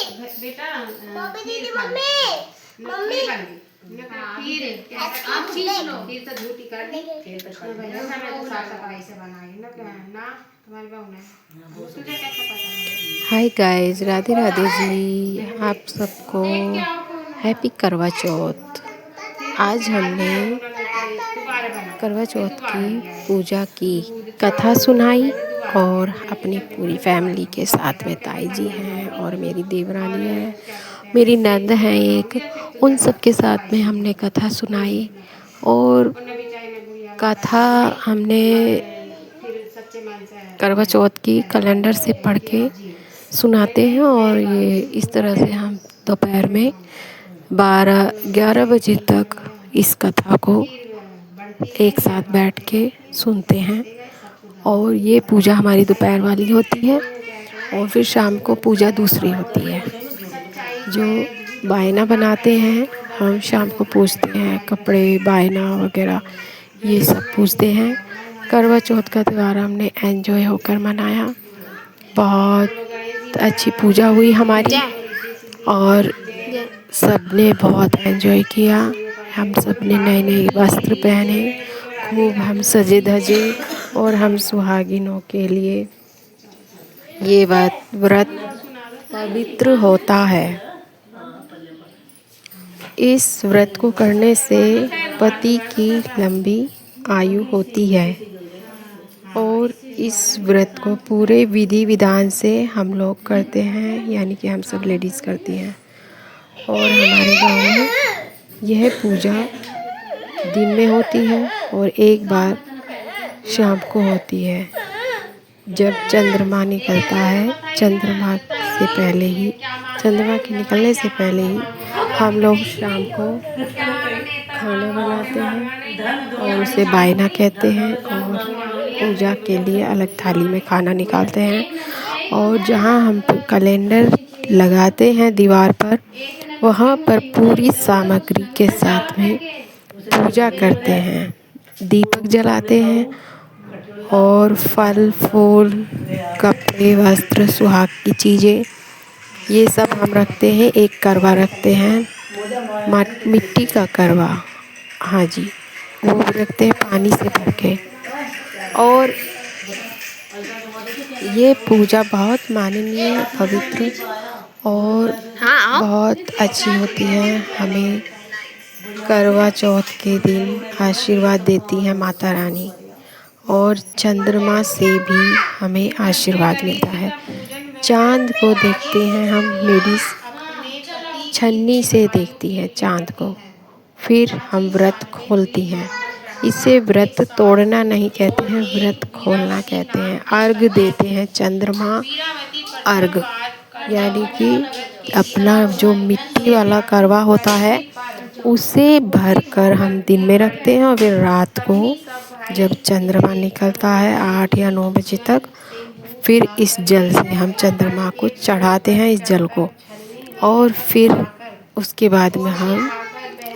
बेटा खीर mummy mummy बन गई खीर आप खींच लो खीर तो झूठी कर दी खीर तो भैया मैं तो साफ सफाई से बनाई ना ना तुम्हारी बहू ने तुझे कैसे पता। Hi guys, Radhe Radhe ji. आप सबको हैप्पी करवा चौथ। आज हमने करवा चौथ की पूजा की कथा सुनाई और अपनी पूरी फैमिली के साथ में ताई जी हैं और मेरी देवरानी है, मेरी नंद है एक, उन सब के साथ में हमने कथा सुनाई। और कथा हमने करवा चौथ की कैलेंडर से पढ़ के सुनाते हैं और ये इस तरह से हम दोपहर में 12-11 बजे तक इस कथा को एक साथ बैठ के सुनते हैं। और ये पूजा हमारी दोपहर वाली होती है और फिर शाम को पूजा दूसरी होती है। जो बायना बनाते हैं हम शाम को पूजते हैं, कपड़े बायना वगैरह ये सब पूजते हैं। करवा चौथ का त्यौहार हमने एंजॉय होकर मनाया। बहुत अच्छी पूजा हुई हमारी और सब ने बहुत एंजॉय किया। हम सब ने नए नए वस्त्र पहने, खूब हम सजे धजे और हम सुहागिनों के लिए ये व्रत पवित्र होता है। इस व्रत को करने से पति की लंबी आयु होती है और इस व्रत को पूरे विधि विधान से हम लोग करते हैं, यानी कि हम सब लेडीज़ करती हैं। और हमारे गांव में यह पूजा दिन में होती है और एक बार शाम को होती है। जब चंद्रमा निकलता है, चंद्रमा के निकलने से पहले ही हम लोग शाम को खाना बनाते हैं और उसे बायना कहते हैं और पूजा के लिए अलग थाली में खाना निकालते हैं। और जहाँ हम कैलेंडर लगाते हैं दीवार पर, वहाँ पर पूरी सामग्री के साथ में पूजा करते हैं, दीपक जलाते हैं और फल फूल कपड़े वस्त्र सुहाग की चीज़ें ये सब हम रखते हैं। एक करवा रखते हैं, मिट्टी का करवा, हाँ जी, वो भी रखते हैं पानी से भर के। और ये पूजा बहुत माननीय, पवित्र और बहुत अच्छी होती है। हमें करवा चौथ के दिन आशीर्वाद देती है माता रानी और चंद्रमा से भी हमें आशीर्वाद मिलता है। चाँद को देखते हैं हम लेडीज़, छन्नी से देखती हैं चाँद को, फिर हम व्रत खोलती हैं। इसे व्रत तोड़ना नहीं कहते हैं, व्रत खोलना कहते हैं। अर्घ देते हैं, चंद्रमा अर्घ, यानी कि अपना जो मिट्टी वाला करवा होता है उसे भरकर हम दिन में रखते हैं और फिर रात को जब चंद्रमा निकलता है 8 या 9 बजे तक, फिर इस जल से हम चंद्रमा को चढ़ाते हैं, इस जल को। और फिर उसके बाद में हम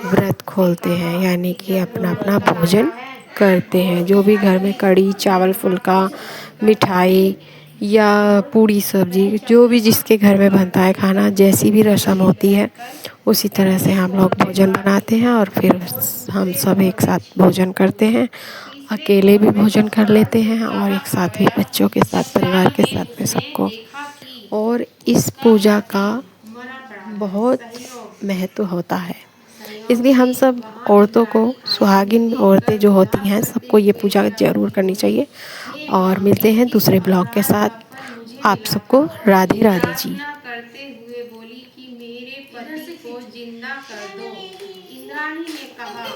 व्रत खोलते हैं, यानी कि अपना अपना भोजन करते हैं। जो भी घर में कढ़ी चावल फुल्का मिठाई या पूड़ी सब्जी जो भी जिसके घर में बनता है खाना, जैसी भी रस्म होती है उसी तरह से हम लोग भोजन बनाते हैं और फिर हम सब एक साथ भोजन करते हैं। अकेले भी भोजन कर लेते हैं और एक साथ भी बच्चों के साथ परिवार के साथ में सबको। और इस पूजा का बहुत महत्व होता है, इसलिए हम सब औरतों को, सुहागिन औरतें जो होती हैं, सबको ये पूजा ज़रूर करनी चाहिए। और मिलते हैं दूसरे ब्लॉग के साथ। आप सबको राधे राधे जी। करते हुए बोली कि मेरे पति को जिंदा कर दो। इंद्राणी ने कहा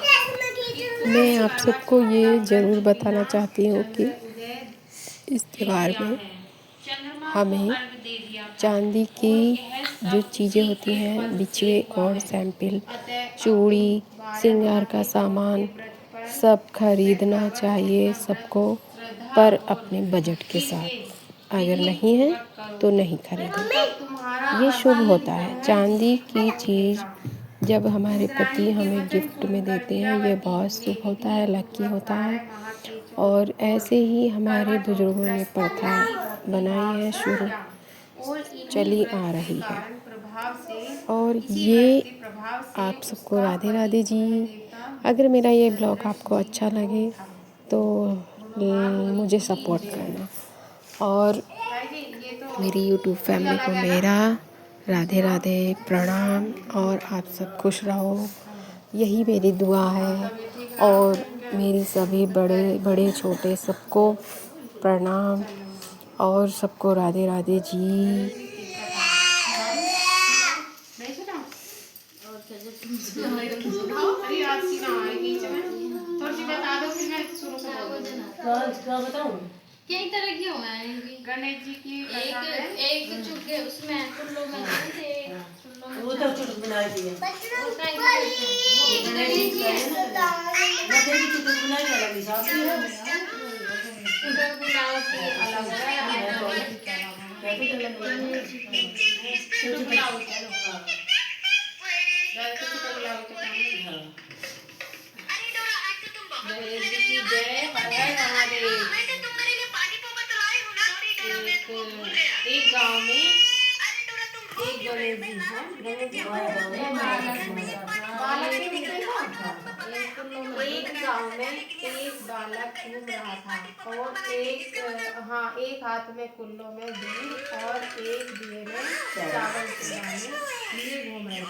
मैं आप सबको ये ज़रूर बताना चाहती हूँ कि इस त्यौहार में हमें चांदी की जो चीज़ें होती हैं, बिछुए और सैंपल, चूड़ी, श्रृंगार का सामान सब खरीदना चाहिए सबको, पर अपने बजट के साथ। अगर नहीं है तो नहीं खरीदें, ये शुभ होता है। चांदी की चीज़ जब हमारे पति हमें गिफ्ट में देते हैं, ये बहुत शुभ होता है, लकी होता है। और ऐसे ही हमारे बुजुर्गों ने प्रथा बनाई है, शुरू चली आ रही है। प्रभाव से और इसी ये बढ़ते प्रभाव से आप सबको उसका राधे राधे जी। देवता अगर मेरा ये ब्लॉग आपको अच्छा लगे तो मुझे सपोर्ट करना, और ये तो मेरी यूट्यूब फैमिली को मेरा राधे राधे प्रणाम, और आप सब खुश रहो, यही मेरी दुआ है। और मेरी सभी बड़े बड़े छोटे सबको प्रणाम, और सबको राधे राधे जी। अरे आज सी ना आए बीच में थोड़ी सी बता दो फिर मैं शुरू से बोल दूँ। क्या बताऊं? कई तरह की हो गए गणेश जी की एक एक चुके उसमें कुल्लो में थे कुल्लो में वो तो चुटक बनाई थी। उसका एक गणेश जी है मध्य की चुटक बनाई क्या लगी साहब की है? चुटक बनाओ से अलग है कैसे चलन वाला? चुटक बुलाओ चलो डायरेक्ट चुटक बुलाओ तो काम हाँ। गणेश जी की जय हर हर महादेव। एक गांव में एक गणेश जी है। गणेश जी बालक एक गांव में एक बालक घूम रहा था और एक हाथ में कुल्लो में दूध और एक दिए में चावल के दाने लिए घूम रहे थे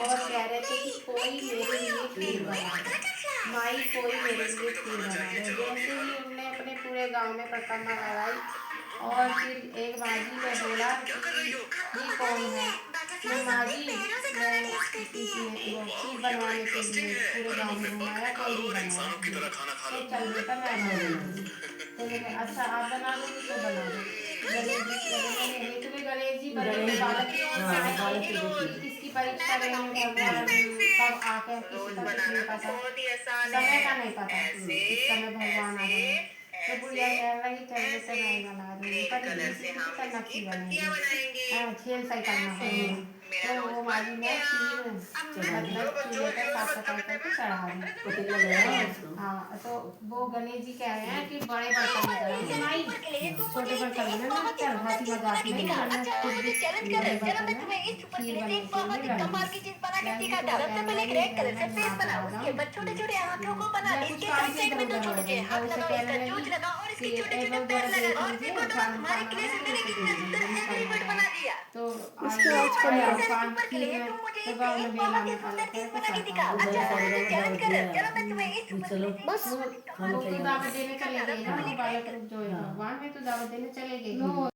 और कह रहे थे कि कोई मेरे लिए खीर बना दे, माई कोई मेरे लिए खीर बना दे। जैसे ही उनने अपने पूरे गांव में परिक्रमा लगाई और फिर एक माझी ने बोला ये कौन है? मैं माझी मैं खीर बनवाने के लिए पूरे गांव में घुमाया, कोई नहीं बनाया। तो चल बेटा मैं बना दूंगी। तो मैंने अच्छा आप बना दोगी तो बना दो। गणेश जी तुम्हें गणेश जी बने बालक किसकी परीक्षा लेंगे भगवान कब आकर किसी का कुछ नहीं पता, समय का नहीं पता इस समय भगवान आ गए। तो बुढ़िया कहने लगी चल बेटा मैं बना दूंगी पर करना खीर बनेगी खेल सही करना पड़ेगा। तो वो माजी ने खीर मतलब चूल्हे पर साफ सफाई करके चढ़ा दी। हाँ तो वो गणेश जी कह रहे हैं कि बड़े बर्तन में चढ़ाओ माई, छोटे बर्तन में ना चल हंसी मजाक नहीं करना, बड़े बर्तन में खीर बनने के लिए तो चलो बस वो तो दावत देने चले गए ना, वो बालक जो है भगवान में तो दावत देने चले गए।